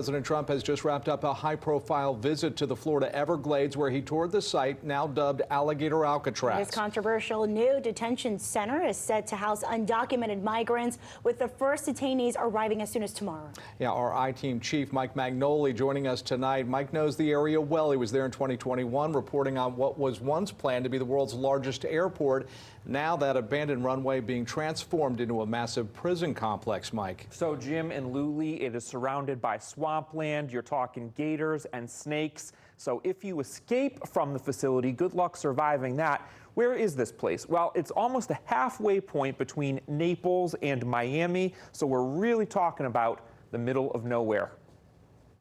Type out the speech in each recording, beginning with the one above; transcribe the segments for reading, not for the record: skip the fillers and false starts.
President Trump has just wrapped up a high-profile visit to the Florida Everglades, where he toured the site, now dubbed Alligator Alcatraz. This controversial new detention center is set to house undocumented migrants, with the first detainees arriving as soon as tomorrow. Yeah, our I-Team chief, Mike Magnoli, joining us tonight. Mike knows the area well. He was there in 2021, reporting on what was once planned to be the world's largest airport. Now that abandoned runway being transformed into a massive prison complex, Mike. So, Jim and Luli, it is surrounded by swampland. You're talking gators and snakes. So if you escape from the facility, good luck surviving that. Where is this place? Well, it's almost a halfway point between Naples and Miami. So we're really talking about the middle of nowhere.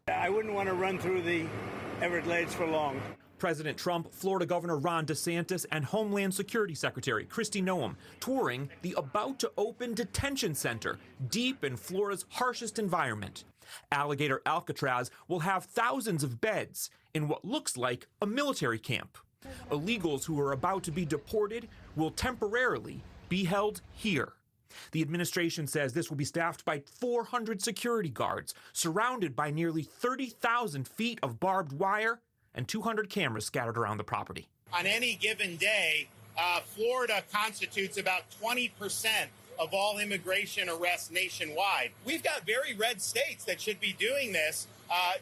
I wouldn't want to run through the Everglades for long. President Trump, Florida Governor Ron DeSantis, and Homeland Security Secretary Kristi Noem touring the about-to-open detention center deep in Florida's harshest environment. Alligator Alcatraz will have thousands of beds in what looks like a military camp. Illegals who are about to be deported will temporarily be held here. The administration says this will be staffed by 400 security guards, surrounded by nearly 30,000 feet of barbed wire and 200 cameras scattered around the property. On any given day, Florida constitutes about 20% of all immigration arrests nationwide. We've got very red states that should be doing this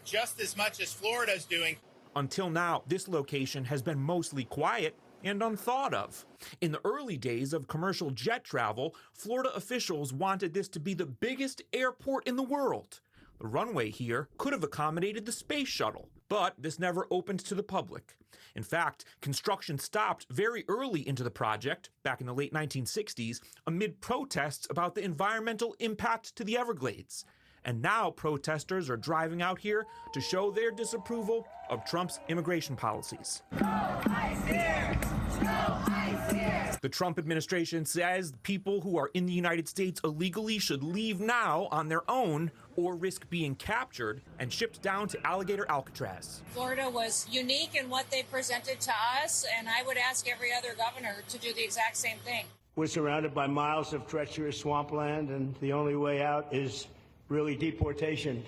just as much as Florida's doing. Until now, this location has been mostly quiet and unthought of. In the early days of commercial jet travel, Florida officials wanted this to be the biggest airport in the world. The runway here could have accommodated the space shuttle, but this never opened to the public. In fact, construction stopped very early into the project, back in the late 1960s, amid protests about the environmental impact to the Everglades. And now protesters are driving out here to show their disapproval of Trump's immigration policies. No ICE here! No ICE here! The Trump administration says people who are in the United States illegally should leave now on their own or risk being captured and shipped down to Alligator Alcatraz. Florida was unique in what they presented to us, and I would ask every other governor to do the exact same thing. We're surrounded by miles of treacherous swampland, and the only way out is really deportation.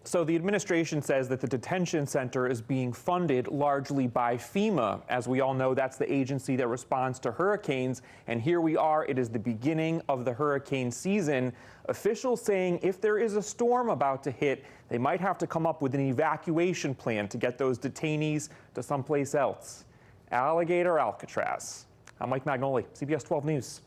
So the administration says that the detention center is being funded largely by FEMA. As we all know, that's the agency that responds to hurricanes. And here we are, it is the beginning of the hurricane season. Officials saying if there is a storm about to hit, they might have to come up with an evacuation plan to get those detainees to someplace else. Alligator Alcatraz. I'm Mike Magnoli, CBS 12 News.